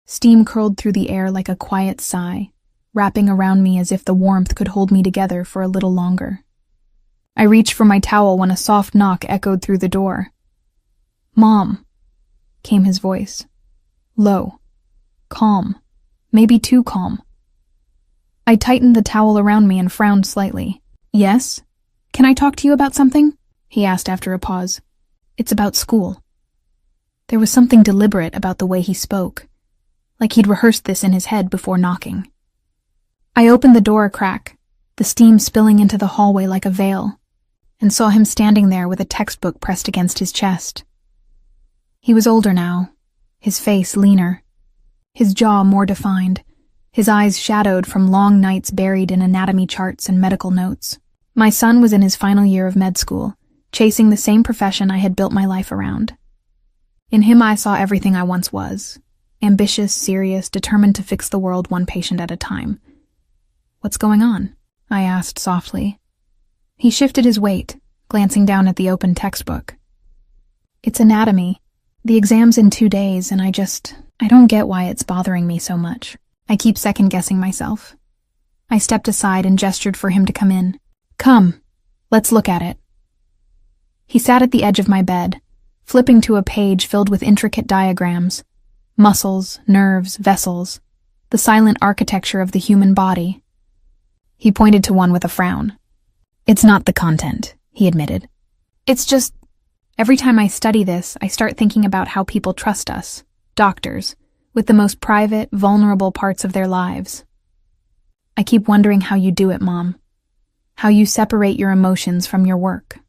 Steam curled through the air like a quiet sigh, wrapping around me as if the warmth could hold me together for a little longer. I reached for my towel when a soft knock echoed through the door. "Mom," came his voice. Low. Calm. Maybe too calm. I tightened the towel around me and frowned slightly. "Yes? Can I talk to you about something?" he asked after a pause. "It's about school." There was something deliberate about the way he spoke, like he'd rehearsed this in his head before knocking. I opened the door a crack, the steam spilling into the hallway like a veil, and saw him standing there with a textbook pressed against his chest. He was older now, his face leaner, his jaw more defined, his eyes shadowed from long nights buried in anatomy charts and medical notes. My son was in his final year of med school, chasing the same profession I had built my life around. In him I saw everything I once was, ambitious, serious, determined to fix the world one patient at a time. "What's going on?" I asked softly. He shifted his weight, glancing down at the open textbook. "It's anatomy. The exam's in 2 days, and I don't get why it's bothering me so much. I keep second-guessing myself." I stepped aside and gestured for him to come in. "Come, let's look at it." He sat at the edge of my bed, flipping to a page filled with intricate diagrams, muscles, nerves, vessels, the silent architecture of the human body. He pointed to one with a frown. "It's not the content," he admitted. "It's just, every time I study this, I start thinking about how people trust us, doctors, with the most private, vulnerable parts of their lives. I keep wondering how you do it, Mom. How you separate your emotions from your work."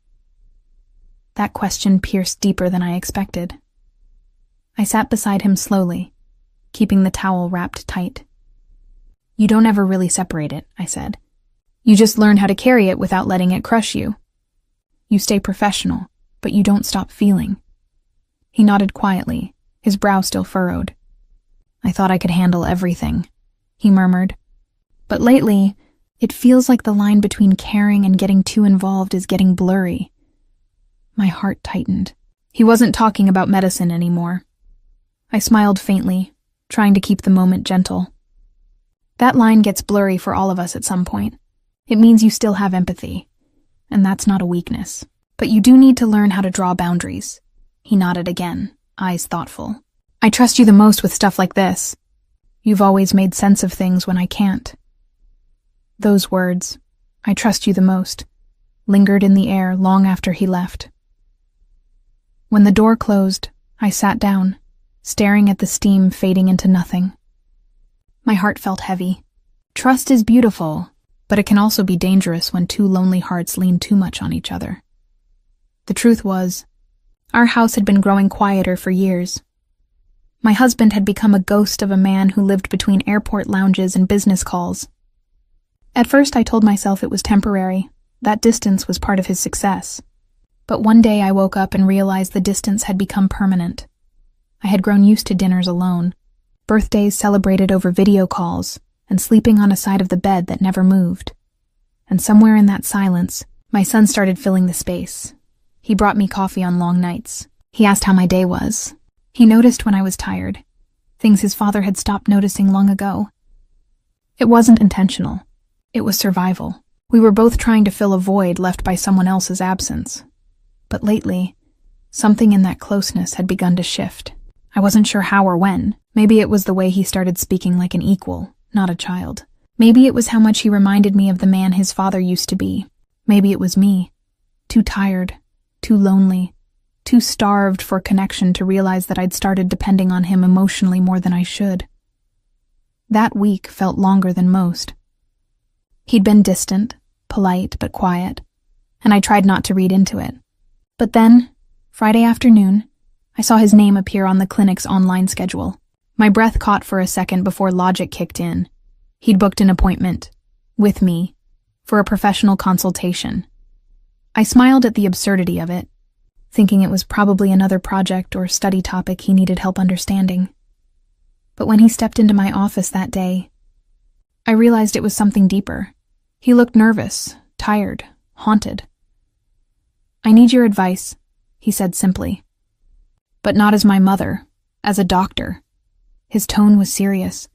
That question pierced deeper than I expected. I sat beside him slowly, keeping the towel wrapped tight. "You don't ever really separate it," I said. "You just learn how to carry it without letting it crush you. You stay professional, but you don't stop feeling." He nodded quietly, his brow still furrowed. "I thought I could handle everything," he murmured. "But lately, it feels like the line between caring and getting too involved is getting blurry." My heart tightened. He wasn't talking about medicine anymore. I smiled faintly, trying to keep the moment gentle. "That line gets blurry for all of us at some point. It means you still have empathy, and that's not a weakness. But you do need to learn how to draw boundaries." He nodded again, eyes thoughtful. "I trust you the most with stuff like this. You've always made sense of things when I can't." Those words, "I trust you the most," lingered in the air long after he left. When the door closed, I sat down, staring at the steam fading into nothing. My heart felt heavy. Trust is beautiful, but it can also be dangerous when two lonely hearts lean too much on each other. The truth was, our house had been growing quieter for years. My husband had become a ghost of a man who lived between airport lounges and business calls. At first I told myself it was temporary, that distance was part of his success. But one day I woke up and realized the distance had become permanent. I had grown used to dinners alone, birthdays celebrated over video calls, and sleeping on a side of the bed that never moved. And somewhere in that silence, my son started filling the space. He brought me coffee on long nights. He asked how my day was. He noticed when I was tired, things his father had stopped noticing long ago. It wasn't intentional. It was survival. We were both trying to fill a void left by someone else's absence. But lately, something in that closeness had begun to shift. I wasn't sure how or when. Maybe it was the way he started speaking like an equal, not a child. Maybe it was how much he reminded me of the man his father used to be. Maybe it was me, too tired, too lonely, too starved for connection to realize that I'd started depending on him emotionally more than I should. That week felt longer than most. He'd been distant, polite but quiet, and I tried not to read into it. But then, Friday afternoon, I saw his name appear on the clinic's online schedule. My breath caught for a second before logic kicked in. He'd booked an appointment, with me, for a professional consultation. I smiled at the absurdity of it, thinking it was probably another project or study topic he needed help understanding. But when he stepped into my office that day, I realized it was something deeper. He looked nervous, tired, haunted. "I need your advice," he said simply. "But not as my mother, as a doctor." His tone was serious,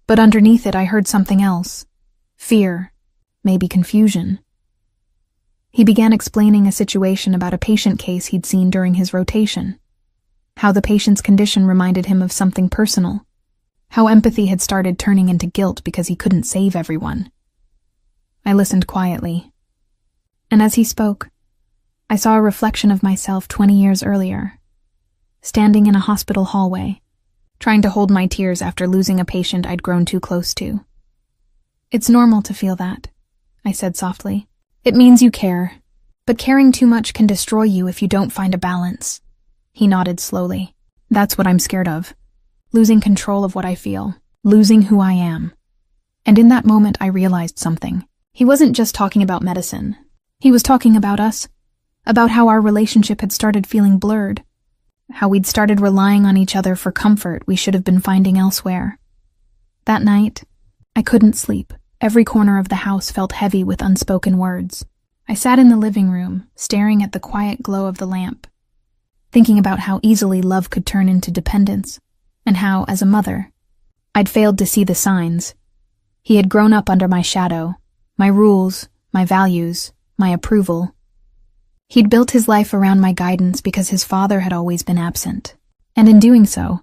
but underneath it I heard something else. Fear, maybe confusion. He began explaining a situation about a patient case he'd seen during his rotation. How the patient's condition reminded him of something personal. How empathy had started turning into guilt because he couldn't save everyone. I listened quietly. And as he spoke, I saw a reflection of myself 20 years earlier, standing in a hospital hallway, trying to hold my tears after losing a patient I'd grown too close to. "It's normal to feel that," I said softly. "It means you care, but caring too much can destroy you if you don't find a balance." He nodded slowly. "That's what I'm scared of. Losing control of what I feel, losing who I am." And in that moment I realized something. He wasn't just talking about medicine. He was talking about us, about how our relationship had started feeling blurred, how we'd started relying on each other for comfort we should have been finding elsewhere. That night, I couldn't sleep. Every corner of the house felt heavy with unspoken words. I sat in the living room, staring at the quiet glow of the lamp, thinking about how easily love could turn into dependence, and how, as a mother, I'd failed to see the signs. He had grown up under my shadow, my rules, my values, my approval. He'd built his life around my guidance because his father had always been absent, and in doing so,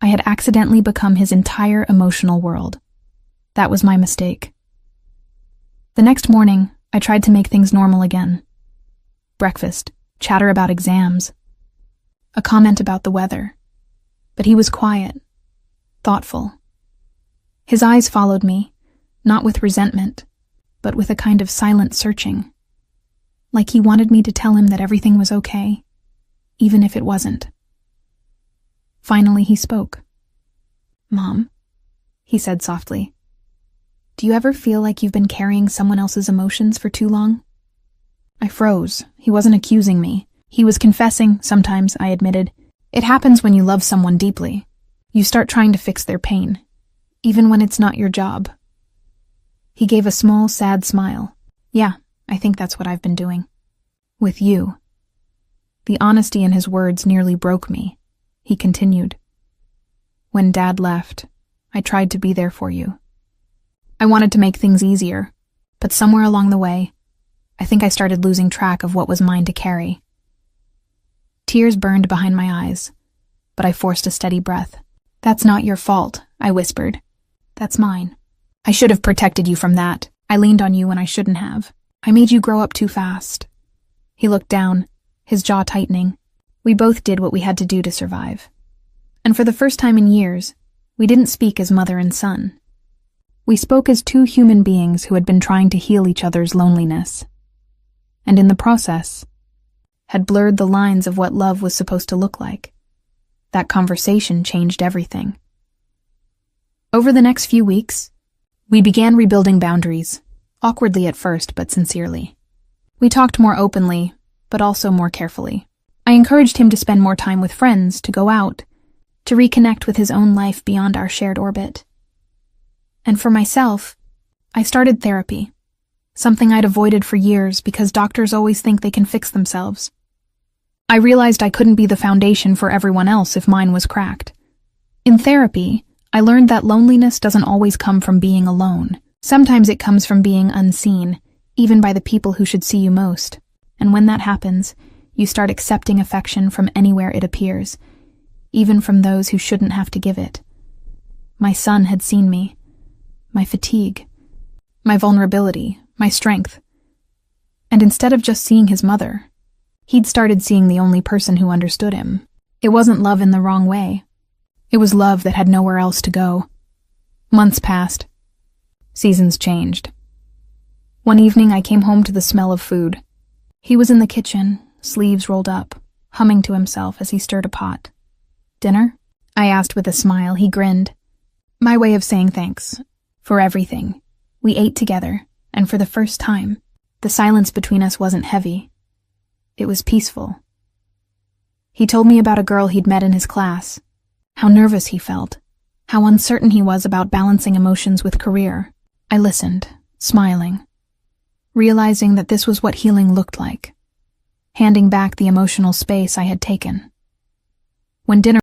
I had accidentally become his entire emotional world. That was my mistake. The next morning, I tried to make things normal again. Breakfast, chatter about exams, a comment about the weather. But he was quiet, thoughtful. His eyes followed me, not with resentment, but with a kind of silent searching. Like he wanted me to tell him that everything was okay, even if it wasn't. Finally he spoke. "Mom," he said softly, "do you ever feel like you've been carrying someone else's emotions for too long?" I froze. He wasn't accusing me. He was confessing, sometimes, I admitted. It happens when you love someone deeply. You start trying to fix their pain, even when it's not your job. He gave a small, sad smile. "Yeah, I think that's what I've been doing. With you." The honesty in his words nearly broke me. He continued. "When Dad left, I tried to be there for you. I wanted to make things easier, but somewhere along the way, I think I started losing track of what was mine to carry." Tears burned behind my eyes, but I forced a steady breath. "That's not your fault," I whispered. "That's mine. I should have protected you from that. I leaned on you when I shouldn't have. I made you grow up too fast." He looked down, his jaw tightening. We both did what we had to do to survive. And for the first time in years, we didn't speak as mother and son. We spoke as two human beings who had been trying to heal each other's loneliness. And in the process, had blurred the lines of what love was supposed to look like. That conversation changed everything. Over the next few weeks, we began rebuilding boundaries, awkwardly at first, but sincerely. We talked more openly, but also more carefully. I encouraged him to spend more time with friends, to go out, to reconnect with his own life beyond our shared orbit. And for myself, I started therapy, something I'd avoided for years because doctors always think they can fix themselves. I realized I couldn't be the foundation for everyone else if mine was cracked. In therapy, I learned that loneliness doesn't always come from being alone. Sometimes it comes from being unseen, even by the people who should see you most. And when that happens, you start accepting affection from anywhere it appears, even from those who shouldn't have to give it. My son had seen me, my fatigue, my vulnerability, my strength. And instead of just seeing his mother, he'd started seeing the only person who understood him. It wasn't love in the wrong way. It was love that had nowhere else to go. Months passed. Seasons changed. One evening I came home to the smell of food. He was in the kitchen, sleeves rolled up, humming to himself as he stirred a pot. "Dinner?" I asked with a smile. He grinned. My way of saying thanks. For everything. We ate together, and for the first time, the silence between us wasn't heavy. It was peaceful. He told me about a girl he'd met in his class, how nervous he felt, how uncertain he was about balancing emotions with career. I listened, smiling, realizing that this was what healing looked like, handing back the emotional space I had taken. When dinner